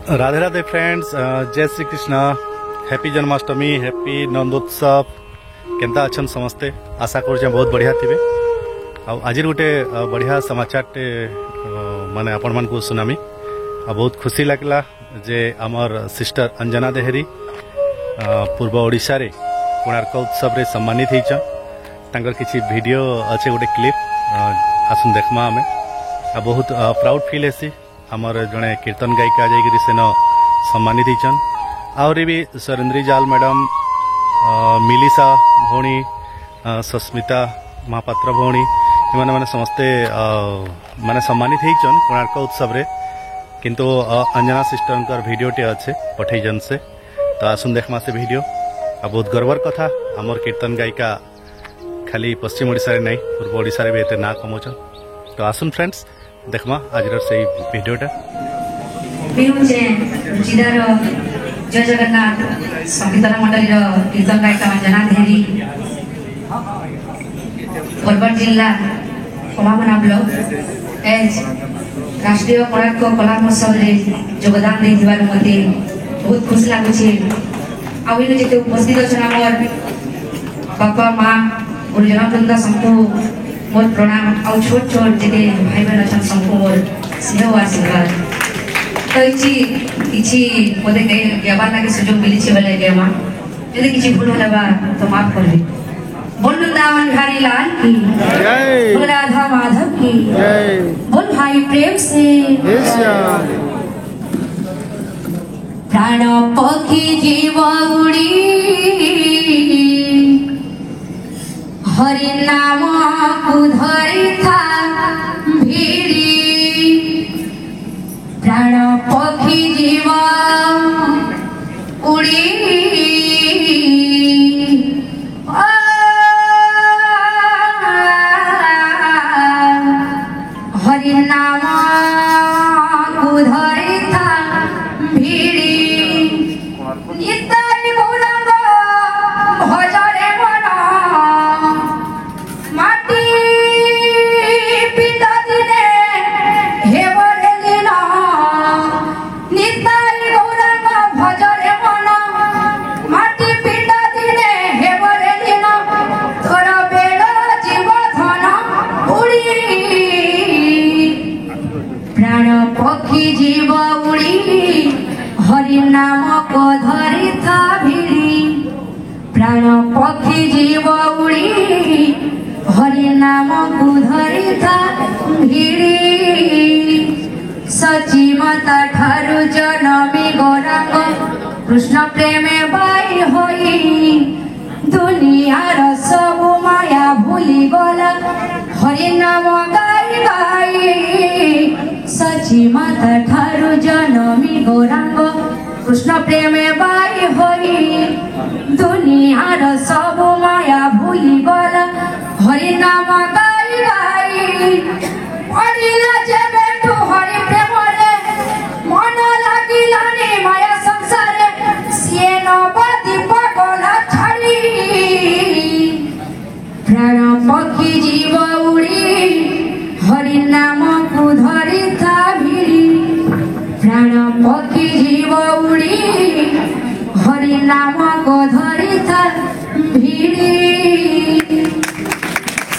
Radhe Radhe friends, जय Shri Krishna. Happy Janmashtami, happy Nandotsav. केंता अच्छन समस्ते? आशा कर बहुत बढ़िया थे। आज गोटे बढ़िया समाचार टे माने आपण मान को सुनामी। बहुत खुशी लगला जे आमर सिस्टर अंजना देहरी पूर्व ओडिशा रे कोणार्क उत्सव रे सम्मानित होइछन। तांकर किछि वीडियो अच्छे गोटे क्लिप आसुन देखमा आमे। बहुत प्राउड फील हेसी। आमर जड़े कीर्तन गायिका जाइए सेन सम्मानित होइछन। आहरी भी सरेंद्री जाल मैडम, मिलिसा भौणी, सस्मिता महापात्र भौणी इमाने माने समस्ते माने सम्मानित होइछन कोणार्क उत्सव रे। किंतु अंजना सिस्टर वीडियो टे अच्छे पठेजन से, तो आसुन देखमा से वीडियो। बहुत गर्वर कथा आमर कीर्तन गायिका खाली पश्चिम ओडिशा रे नहीं पूर्व ओडिशा रे भी एते ना कमोछन। तो आसुन फ्रेंड्स देखमा आज से वीडियोटा। जिलार जय जगन्नाथ संकीर्तन मंडली कीर्तन गायिका अंजना देहरी, बरगढ़ जिला कमामना ब्लॉक एज राष्ट्रीय कोणार्क कला महोत्सव योगदान देथिबार मते बहुत खुशी लागुचे। आउन जेते उपस्थित अछन हमर बापा माँ गुरुजन वृंद सबको मोर प्रणाम। आउ छोट छोट जेते भाई बहन अछन सबको मोर स्नेह आशीर्वाद। तो किछि मते गेबार लागे सुजोग मिली छे बले गेमा यदि किछि भूल होलबा तो माफ कर दे। बोल वृंदावन बिहारी लाल की जय, बोल राधा माधव की जय, बोल भाई प्रेम से प्राण पक्षी जीव उड़ी हरि नाम को धरि था भिड़ी। प्राण पक्षी जीव उड़ी हरि नाम को धरि था भिड़ी। निताई गौरंग भजरे मन माटी पिता दिने हेवरे दिन। निताई गौरंग भजरे मन माटी पिता दिने हेवरे दिन। तोर बेड़ जीव धन उड़ी प्राण पक्षी जीव उड़ी हरि नाम को धरि था भिड़ी। प्राण पक्षी जीव उड़ी हरि नाम को धरि था भिड़ी। सचिमता ठारु जनमी गौरांग कृष्ण प्रेमे बाई होई। दुनियार सब माया भूली गला हरि नाम गाई गाई। सचिमता ठारु जनमी गौरांग कृष्ण प्रेमे बाई होई। दुनियार सब माया भूली गला हरि नाम गाई गाई। पड़िला जेबे तू हरि प्रेम रे मन लागिला नी माया संसारे। सिए नबदी पगला छाड़ी प्राण पक्षी जीव उड़ी हरि नाम को धरि था भिड़ी। प्राण पक्षी जीव उड़ी हरि नाम को धरि था भिड़ी।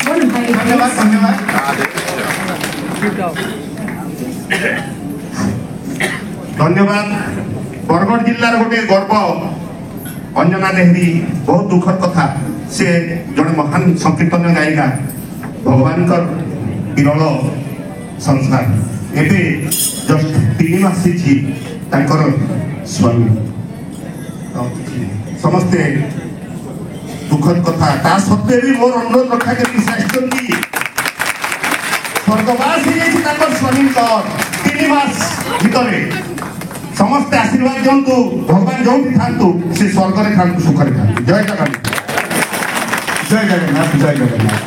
बोल भाई धन्यवाद धन्यवाद। धन्यवाद। बरगढ़ जिलार गोटे गर्व अंजना देहरी। बहुत दुखद कथा से जड़े महान संकीर्तन गायिका भगवान विरल संसार एबे जस्ट 3 मास स्वामी समस्ते दुखद कथा। ता सत्वे भी मोर अनुरोध रखा करी स्वर्गवास स्वामी 3 मास भितर समस्ते आशीर्वाद दिंतु। भगवान जो भी था से स्वर्ग में था सुख रे था। जय जगन्नाथ, जय जगन्नाथ, जय जगन्नाथ।